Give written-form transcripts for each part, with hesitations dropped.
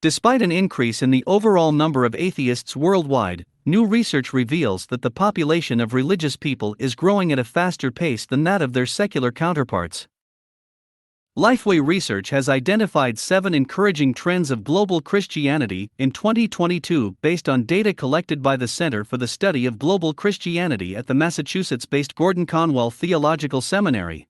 Despite an increase in the overall number of atheists worldwide, new research reveals that the population of religious people is growing at a faster pace than that of their secular counterparts. Lifeway Research has identified 7 encouraging trends of global Christianity in 2022 based on data collected by the Center for the Study of Global Christianity at the Massachusetts-based Gordon Conwell Theological Seminary.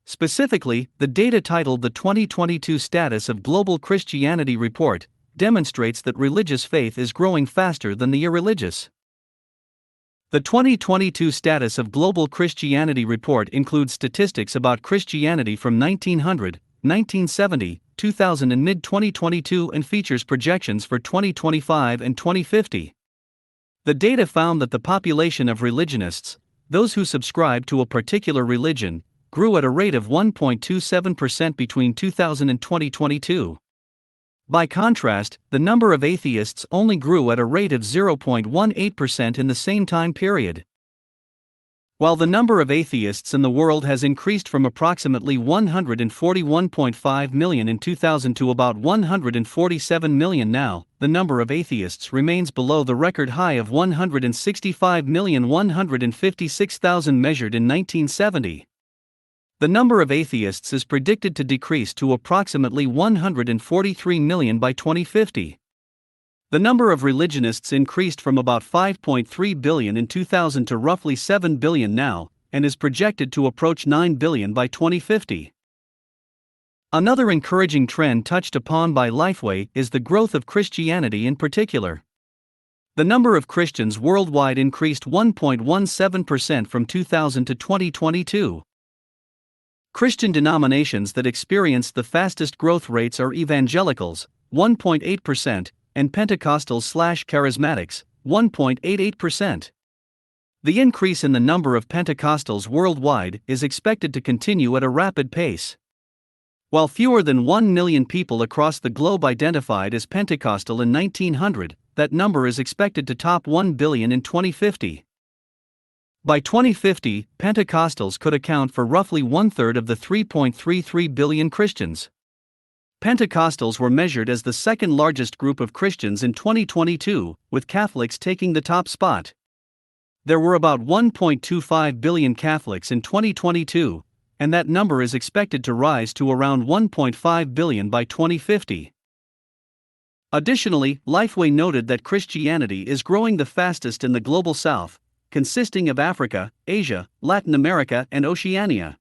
Specifically, the data titled the 2022 Status of Global Christianity Report demonstrates that religious faith is growing faster than the irreligious. The 2022 Status of Global Christianity Report includes statistics about Christianity from 1900, 1970, 2000 and mid-2022 and features projections for 2025 and 2050. The data found that the population of religionists, those who subscribe to a particular religion, grew at a rate of 1.27% between 2000 and 2022. By contrast, the number of atheists only grew at a rate of 0.18% in the same time period. While the number of atheists in the world has increased from approximately 141.5 million in 2000 to about 147 million now, the number of atheists remains below the record high of 165,156,000 measured in 1970. The number of atheists is predicted to decrease to approximately 143 million by 2050. The number of religionists increased from about 5.3 billion in 2000 to roughly 7 billion now, and is projected to approach 9 billion by 2050. Another encouraging trend touched upon by Lifeway is the growth of Christianity in particular. The number of Christians worldwide increased 1.17% from 2000 to 2022. Christian denominations that experienced the fastest growth rates are Evangelicals, 1.8%, and Pentecostals/Charismatics, 1.88%. The increase in the number of Pentecostals worldwide is expected to continue at a rapid pace. While fewer than 1 million people across the globe identified as Pentecostal in 1900, that number is expected to top 1 billion in 2050. By 2050, Pentecostals could account for roughly 1/3 of the 3.33 billion Christians. Pentecostals were measured as the second largest group of Christians in 2022, with Catholics taking the top spot. There were about 1.25 billion Catholics in 2022, and that number is expected to rise to around 1.5 billion by 2050. Additionally, Lifeway noted that Christianity is growing the fastest in the global south, consisting of Africa, Asia, Latin America, and Oceania.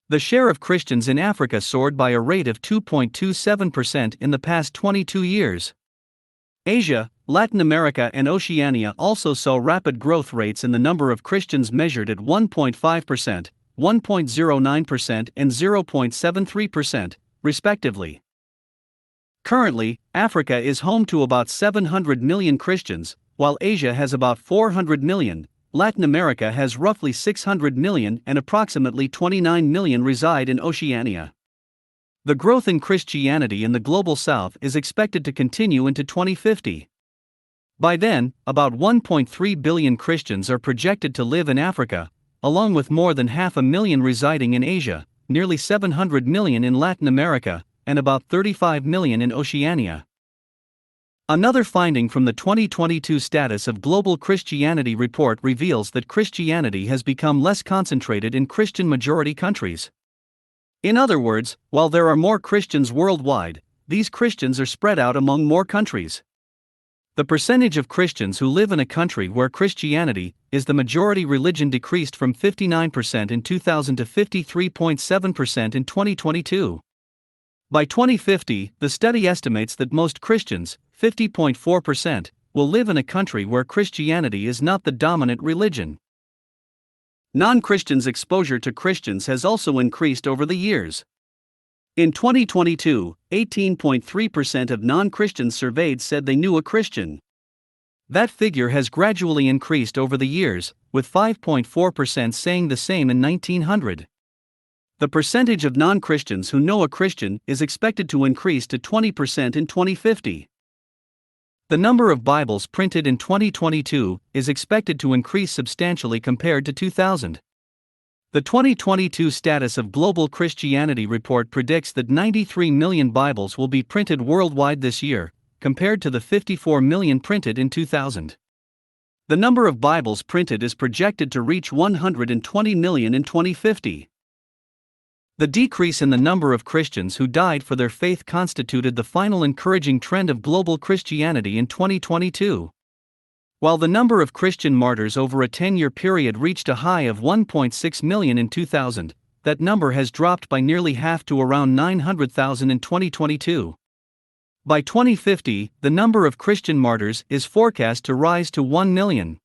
The share of Christians in Africa soared by a rate of 2.27% in the past 22 years. Asia, Latin America, and Oceania also saw rapid growth rates in the number of Christians measured at 1.5%, 1.09%, and 0.73%, respectively. Currently, Africa is home to about 700 million Christians, while Asia has about 400 million, Latin America has roughly 600 million, and approximately 29 million reside in Oceania. The growth in Christianity in the global south is expected to continue into 2050. By then, about 1.3 billion Christians are projected to live in Africa, along with more than 500,000 residing in Asia, nearly 700 million in Latin America, and about 35 million in Oceania. Another finding from the 2022 Status of Global Christianity report reveals that Christianity has become less concentrated in Christian-majority countries. In other words, while there are more Christians worldwide, these Christians are spread out among more countries. The percentage of Christians who live in a country where Christianity is the majority religion decreased from 59% in 2000 to 53.7% in 2022. By 2050, the study estimates that most Christians, 50.4%, will live in a country where Christianity is not the dominant religion. Non-Christians' exposure to Christians has also increased over the years. In 2022, 18.3% of non-Christians surveyed said they knew a Christian. That figure has gradually increased over the years, with 5.4% saying the same in 1900. The percentage of non-Christians who know a Christian is expected to increase to 20% in 2050. The number of Bibles printed in 2022 is expected to increase substantially compared to 2000. The 2022 Status of Global Christianity report predicts that 93 million Bibles will be printed worldwide this year, compared to the 54 million printed in 2000. The number of Bibles printed is projected to reach 120 million in 2050. The decrease in the number of Christians who died for their faith constituted the final encouraging trend of global Christianity in 2022. While the number of Christian martyrs over a 10-year period reached a high of 1.6 million in 2000, that number has dropped by nearly half to around 900,000 in 2022. By 2050, the number of Christian martyrs is forecast to rise to 1 million.